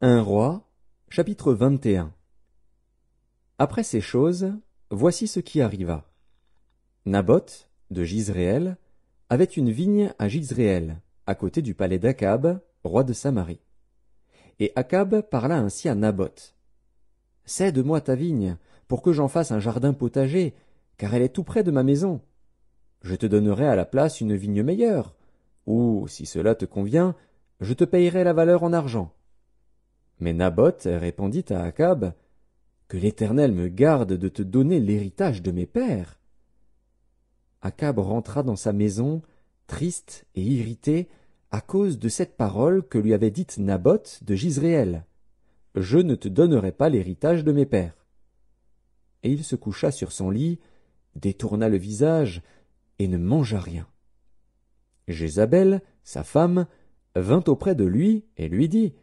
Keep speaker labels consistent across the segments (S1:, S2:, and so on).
S1: Un roi, chapitre 21. Après ces choses, voici ce qui arriva. Naboth, de Jizréel, avait une vigne à Jizréel, à côté du palais d'Akab, roi de Samarie. Et Akab parla ainsi à Naboth. Cède-moi ta vigne, pour que j'en fasse un jardin potager, car elle est tout près de ma maison. Je te donnerai à la place une vigne meilleure, ou, si cela te convient, je te payerai la valeur en argent. Mais Naboth répondit à Akab, que l'Éternel me garde de te donner l'héritage de mes pères. Akab rentra dans sa maison, triste et irrité, à cause de cette parole que lui avait dite Naboth de Jizréel. Je ne te donnerai pas l'héritage de mes pères. Et il se coucha sur son lit, détourna le visage, et ne mangea rien. Jézabel, sa femme, vint auprès de lui et lui dit,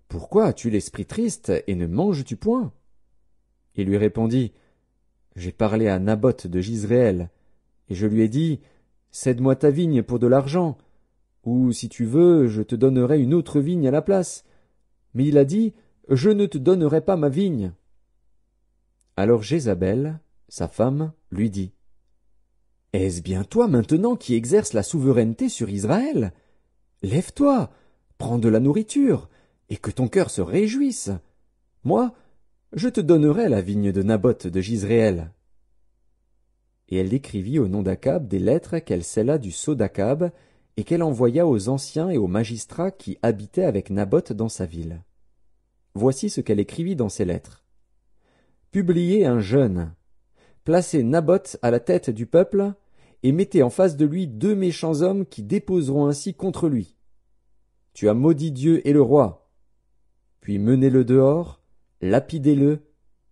S1: « Pourquoi as-tu l'esprit triste et ne manges-tu point » Il lui répondit, « J'ai parlé à Naboth de Jizréel, et je lui ai dit, « Cède-moi ta vigne pour de l'argent, ou, si tu veux, je te donnerai une autre vigne à la place. » Mais il a dit, « Je ne te donnerai pas ma vigne. » Alors Jézabel, sa femme, lui dit, « Est-ce bien toi maintenant qui exerces la souveraineté sur Israël? Lève-toi, prends de la nourriture, et que ton cœur se réjouisse. Moi, je te donnerai la vigne de Naboth de Jizréel. » Et elle écrivit au nom d'Akab des lettres qu'elle scella du sceau d'Akab, et qu'elle envoya aux anciens et aux magistrats qui habitaient avec Naboth dans sa ville. Voici ce qu'elle écrivit dans ces lettres. Publiez un jeûne. Placez Naboth à la tête du peuple, et mettez en face de lui 2 méchants hommes qui déposeront ainsi contre lui. Tu as maudit Dieu et le roi. Puis menez-le dehors, lapidez-le,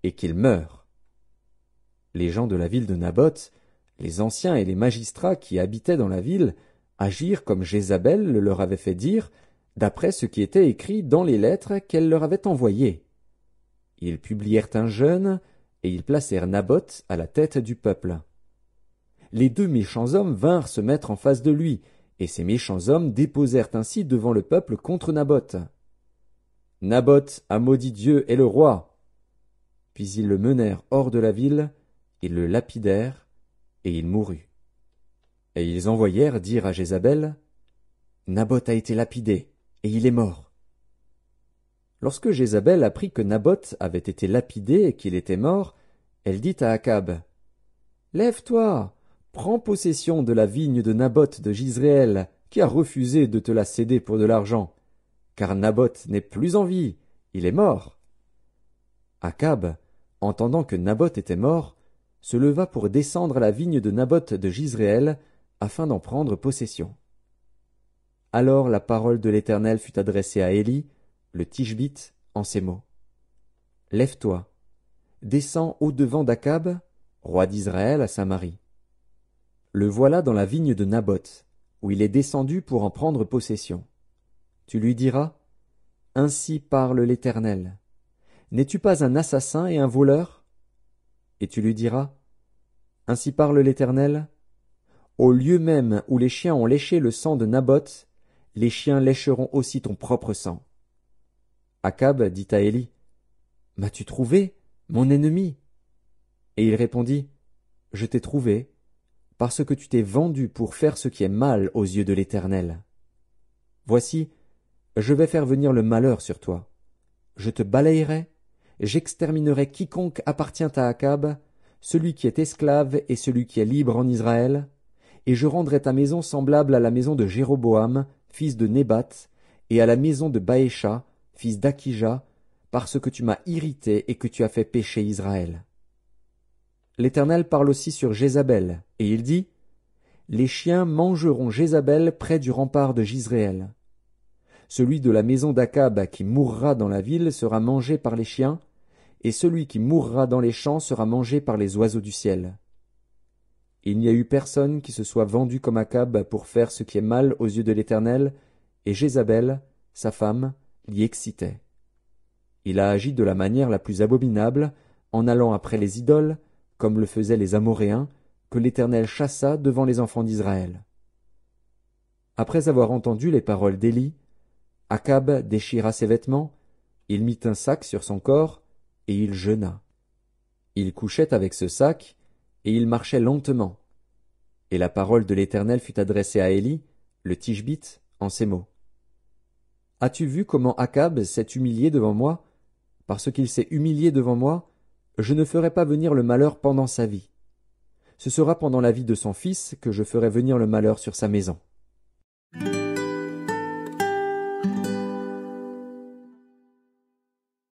S1: et qu'il meure. Les gens de la ville de Naboth, les anciens et les magistrats qui habitaient dans la ville, agirent comme Jézabel le leur avait fait dire, d'après ce qui était écrit dans les lettres qu'elle leur avait envoyées. Ils publièrent un jeûne, et ils placèrent Naboth à la tête du peuple. Les 2 méchants hommes vinrent se mettre en face de lui, et ces méchants hommes déposèrent ainsi devant le peuple contre Naboth. Naboth a maudit Dieu et le roi. Puis ils le menèrent hors de la ville, ils le lapidèrent, et il mourut. Et ils envoyèrent dire à Jézabel, Naboth a été lapidé, et il est mort. Lorsque Jézabel apprit que Naboth avait été lapidé et qu'il était mort, elle dit à Akab, Lève-toi, prends possession de la vigne de Naboth de Jizréel, qui a refusé de te la céder pour de l'argent, car Naboth n'est plus en vie, il est mort. Akab, entendant que Naboth était mort, se leva pour descendre à la vigne de Naboth de Jizréel, afin d'en prendre possession. Alors la parole de l'Éternel fut adressée à Élie, le Tishbite, en ces mots. Lève-toi, descends au-devant d'Akab, roi d'Israël à Samarie. Le voilà dans la vigne de Naboth, où il est descendu pour en prendre possession. Tu lui diras, Ainsi parle l'Éternel. N'es-tu pas un assassin et un voleur? Et tu lui diras, Ainsi parle l'Éternel. Au lieu même où les chiens ont léché le sang de Naboth, les chiens lécheront aussi ton propre sang. Akab dit à Élie, M'as-tu trouvé, mon ennemi? Et il répondit, Je t'ai trouvé, parce que tu t'es vendu pour faire ce qui est mal aux yeux de l'Éternel. Voici, je vais faire venir le malheur sur toi. Je te balayerai, j'exterminerai quiconque appartient à Akab, celui qui est esclave et celui qui est libre en Israël, et je rendrai ta maison semblable à la maison de Jéroboam, fils de Nébat, et à la maison de Baécha, fils d'Akija, parce que tu m'as irrité et que tu as fait pécher Israël. L'Éternel parle aussi sur Jézabel, et il dit, Les chiens mangeront Jézabel près du rempart de Jizréel. Celui de la maison d'Akab qui mourra dans la ville sera mangé par les chiens, et celui qui mourra dans les champs sera mangé par les oiseaux du ciel. Il n'y a eu personne qui se soit vendu comme Akab pour faire ce qui est mal aux yeux de l'Éternel, et Jézabel, sa femme, l'y excitait. Il a agi de la manière la plus abominable, en allant après les idoles, comme le faisaient les Amoréens, que l'Éternel chassa devant les enfants d'Israël. Après avoir entendu les paroles d'Élie, Akab déchira ses vêtements, il mit un sac sur son corps, et il jeûna. Il couchait avec ce sac, et il marchait lentement. Et la parole de l'Éternel fut adressée à Élie, le Tishbite, en ces mots. As-tu vu comment Akab s'est humilié devant moi? Parce qu'il s'est humilié devant moi, je ne ferai pas venir le malheur pendant sa vie. Ce sera pendant la vie de son fils que je ferai venir le malheur sur sa maison.